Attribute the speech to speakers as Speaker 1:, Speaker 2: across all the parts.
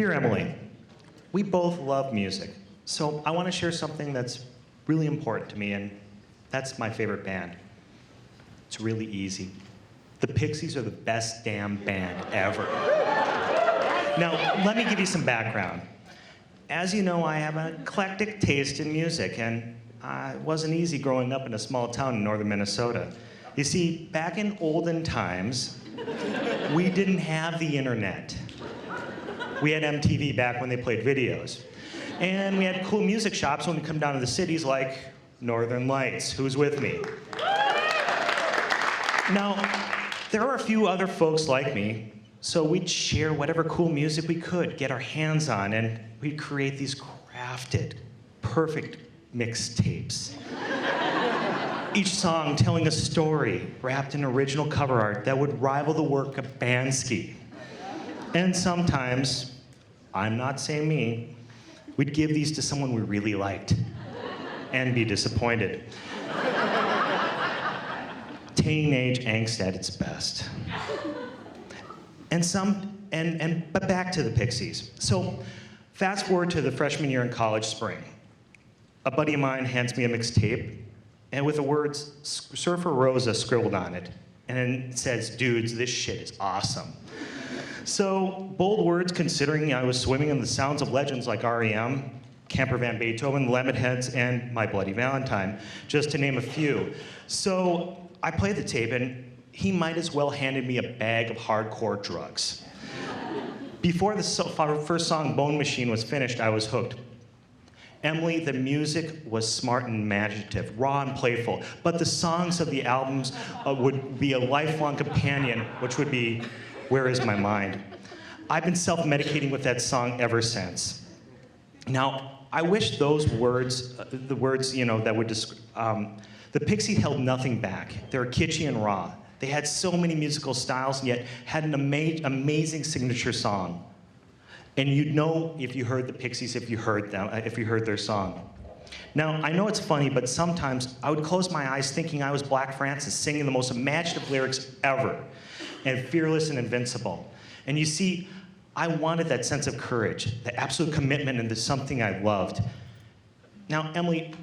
Speaker 1: Dear Emily, we both love music, so I want to share something that's really important to me, and that's my favorite band. It's really easy. The Pixies are the best damn band ever. Now, let me give you some background. As you know, I have an eclectic taste in music, and it wasn't easy growing up in a small town in northern Minnesota. You see, back in olden times, we didn't have the internet. We had MTV back when they played videos. And we had cool music shops when we come down to the cities like Northern Lights. Who's with me? Now, there are a few other folks like me, so we'd share whatever cool music we could get our hands on, and we'd create these crafted, perfect mixtapes. Each song telling a story wrapped in original cover art that would rival the work of Bansky. And sometimes, I'm not saying me, we'd give these to someone we really liked and be disappointed. Teenage angst at its best. But back to the Pixies. So fast forward to the freshman year in college spring. A buddy of mine hands me a mixtape, and with the words Surfer Rosa scribbled on it, and then it says, "Dudes, this shit is awesome." So, bold words considering I was swimming in the sounds of legends like REM, Camper Van Beethoven, Lemonheads, and My Bloody Valentine, just to name a few. So, I played the tape, and he might as well handed me a bag of hardcore drugs. Before the first song, Bone Machine, was finished, I was hooked. Emily, the music was smart and imaginative, raw and playful, but the songs of the albums would be a lifelong companion, which would be Where Is My Mind? I've been self-medicating with that song ever since. Now, I wish those words, the words, that would describe, the Pixies held nothing back. They were kitschy and raw. They had so many musical styles, and yet had an amazing signature song. And you'd know if you heard the Pixies if you heard their song. Now, I know it's funny, but sometimes I would close my eyes thinking I was Black Francis singing the most imaginative lyrics ever, and fearless and invincible. And you see, I wanted that sense of courage, the absolute commitment into something I loved. Now, Emily,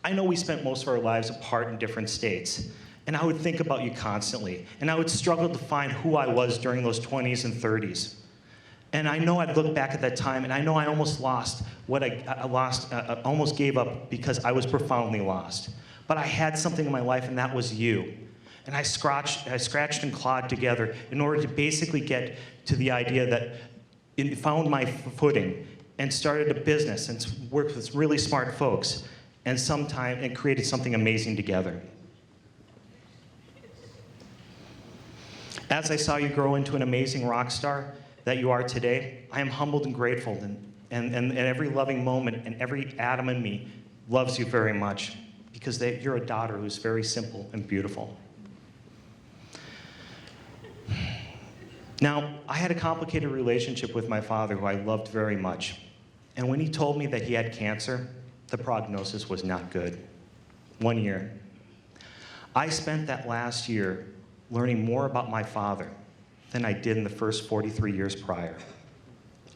Speaker 1: I know we spent most of our lives apart in different states, and I would think about you constantly, and I would struggle to find who I was during those 20s and 30s. And I know I'd look back at that time, and I know I almost lost what I lost, almost gave up because I was profoundly lost. But I had something in my life, and that was you. And I scratched and clawed together in order to basically get to the idea that it found my footing and started a business and worked with really smart folks and created something amazing together. As I saw you grow into an amazing rock star that you are today, I am humbled and grateful, and every loving moment and every atom in me loves you very much because you're a daughter who's very simple and beautiful. Now, I had a complicated relationship with my father, who I loved very much. And when he told me that he had cancer, the prognosis was not good. 1 year. I spent that last year learning more about my father than I did in the first 43 years prior.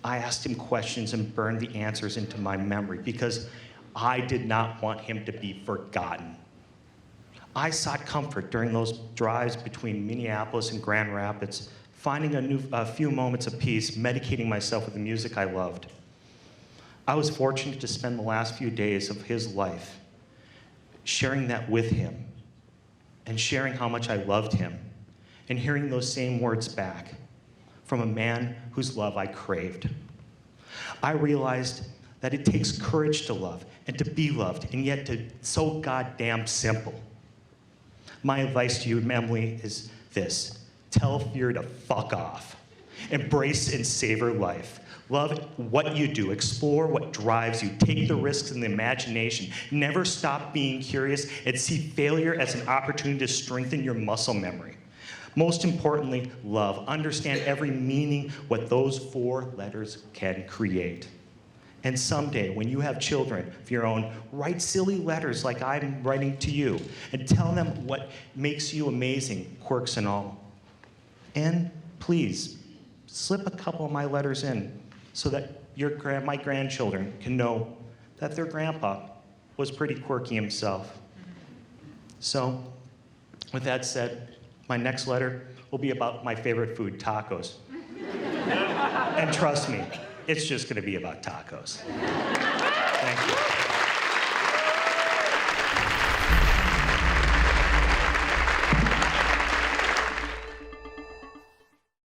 Speaker 1: I asked him questions and burned the answers into my memory because I did not want him to be forgotten. I sought comfort during those drives between Minneapolis and Grand Rapids, finding a few moments of peace, medicating myself with the music I loved. I was fortunate to spend the last few days of his life sharing that with him and sharing how much I loved him and hearing those same words back from a man whose love I craved. I realized that it takes courage to love and to be loved, and yet so goddamn simple. My advice to you, Emily, is this: tell fear to fuck off. Embrace and savor life. Love what you do. Explore what drives you. Take the risks in the imagination. Never stop being curious, and see failure as an opportunity to strengthen your muscle memory. Most importantly, love. Understand every meaning what those 4 letters can create. And someday, when you have children of your own, write silly letters like I'm writing to you, and tell them what makes you amazing, quirks and all. And please, slip a couple of my letters in so that my grandchildren can know that their grandpa was pretty quirky himself. So, with that said, my next letter will be about my favorite food, tacos. And trust me, it's just gonna be about tacos. Thank you.